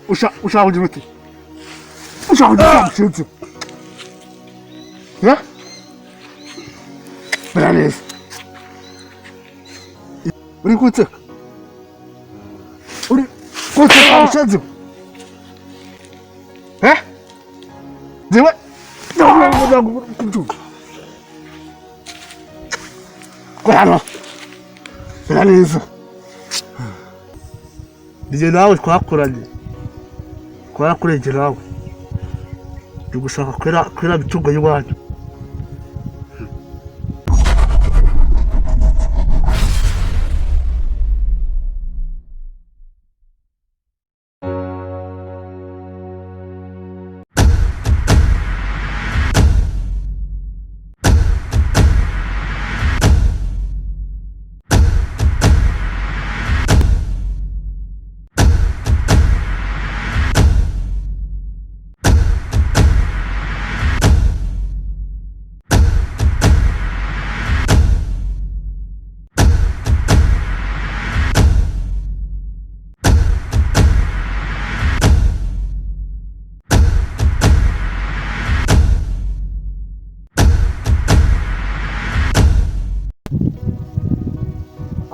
ushaka kugira uti ushaka kugira umushinzi ya baraneza uri kutseka umushinzi jewe ntabwo kubyuka hano baraneza Nije nawe twakoranye twarakurengerawe ndi gushaka kwera bitungo y'wanyu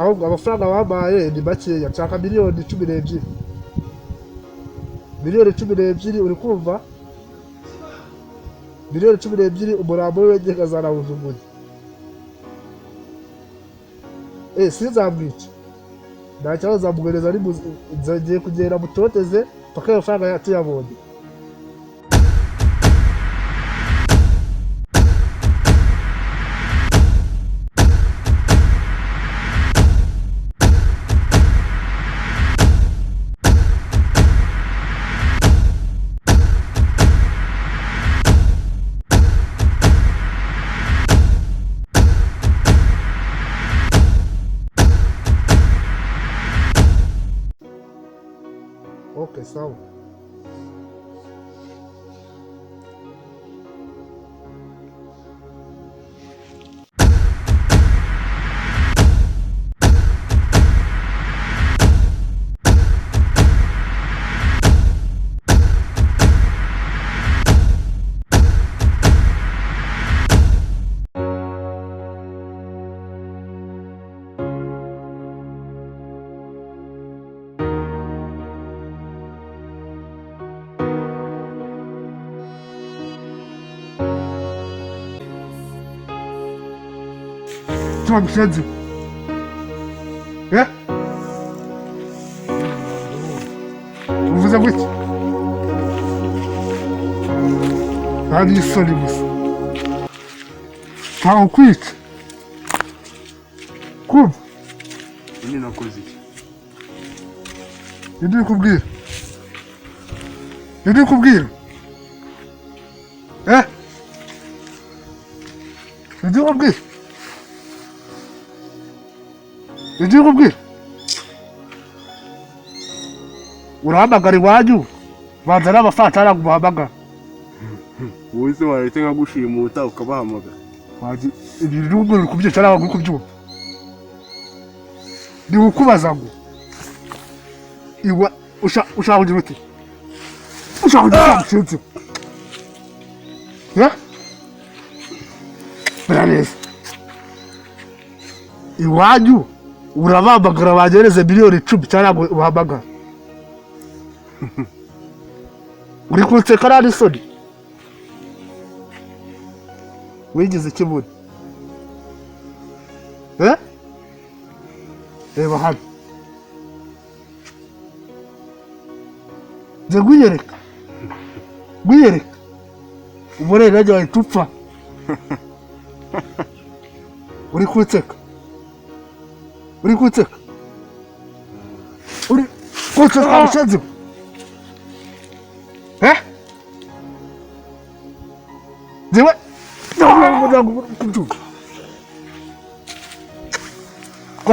ahubwo amafaranga babaye ni makeya nshaka miliyoni 12 miliyoni 12 uri kumva miliyoni 12 umurambo w'engeka azanabujugunya sinzamwica nta cyaho zamugereza ari nzagiye kugera mutoteze paka ayo mafaranga tuyabonye Okay, sawa. Mshenzi uvuze gutya hari isoni gusa ntawe kwica kumva ini nakoze iki ndi kubwira ndi kubwira urahamagara iwanyu banza n'abafatara guhamagara wowe se waretse nka gushimuta ukabahamagara ibintu uri kubyica n'abagwi kubyumva ni ukubaza ngo iwa ushaka kugira uti ushaka kugira umushinzi baraneza iwanyu urabambagara bagereze miliyoni 10 cyangwa ubahamagara uri kunseka nari soni wigize ikibuni reba hano nze gwiyereka umurere najya wahita upfa uri kunseka mushenzi jewe ntabwo kubyuka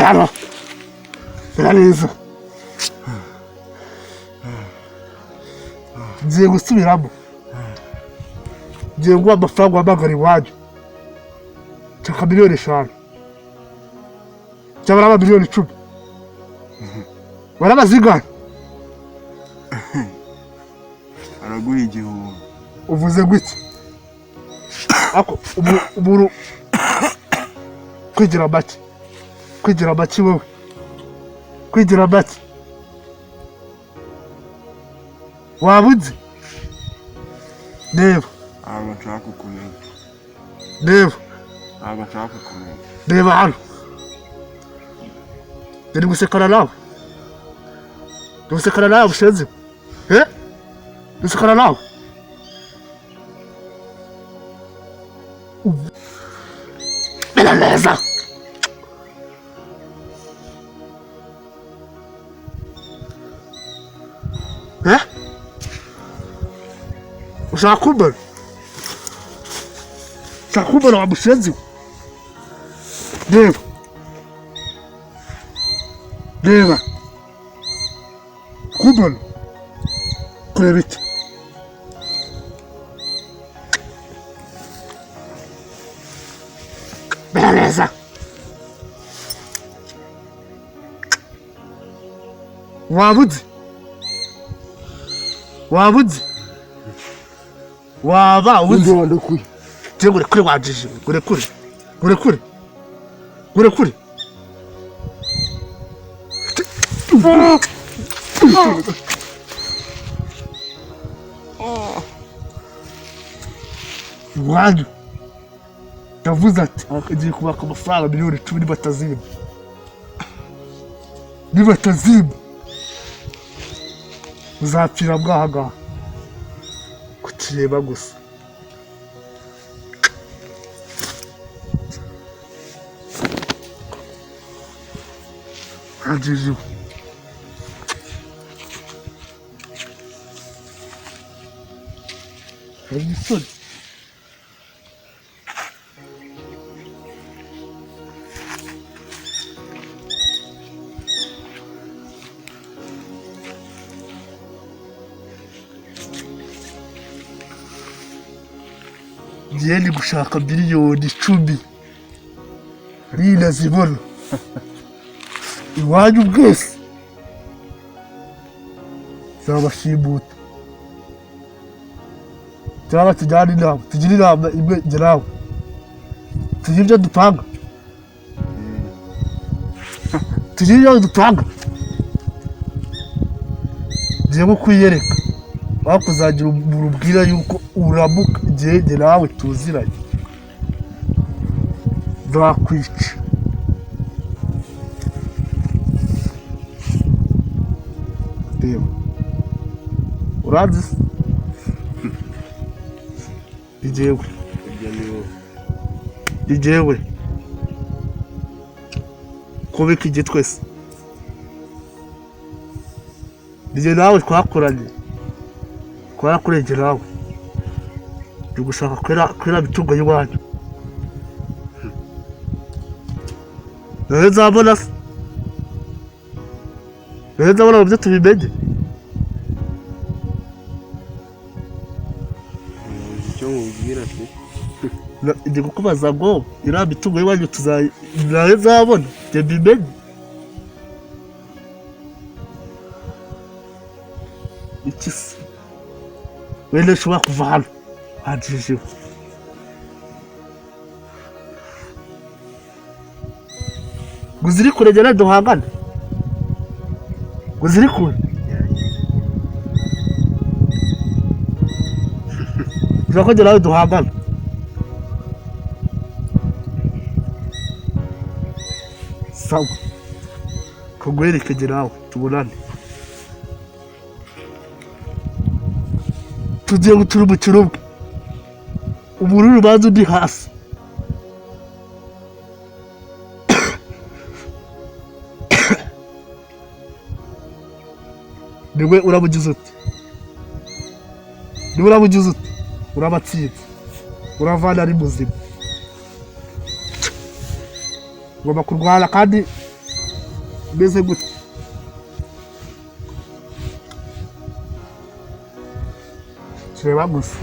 hano baraneza ngiye gusubiramo ngiye guha amafaranga uhamagara iwanyu nshaka miliyoni 5 cyangwa miliyoni 10 warabazigana uvuze gutya ako uburu kwigira make wowe kwigira make wabuze reba ntabwo nshaka kumenya reba ntabwo nshaka kumenya reba hano ndi gusekana nawe bushenze gusekana nawe mera neza ushaka kumbona wa mushenzi reba kumbona kureba iki mera neza wabuze waba uzi ndekuye cyangwa urekure wajije urekure iwanyu yavuze ati agiye kubaka amafaranga miliyoni 10 nibatazimba uzapfira bwahaga kukireba gusa hajije umusore ngiye ndi gushaka miliyoni 10 ninazibona iwanyu bwese zabashimuta cyangwa tujyane inama tugire inama imwe njye nawe tugire ibyo dupanga ngiye kukwiyereka aho kuzagira umuntu ubwira yuko uramuka igihe njye nawe tuziranye nzakwica reba urazi se ijewe kubika igitwe se njye nawe twakoranye twarakurengera nawe ndi gushaka kwera mitungo y'iwanyu nawe nzabona se mu byo tubimenye icyo mubwira se ndi kukubaza ngo iriya mitungo y'iwanyu nawe nzabona njye mbimenye iki se wenda ushobora kuva hano hajije ngo uziri kure njye duhangane ngo uziri kure ushobora ko njye nawe duhangane sawa kagwereke njye nawe tubonane tugiye gutura umukino bwe umuntu urubanza undi hasi niwe urabugize uti urabatsinze uravana ari muzima ugomba kurwana kandi umeze gute tureba gusa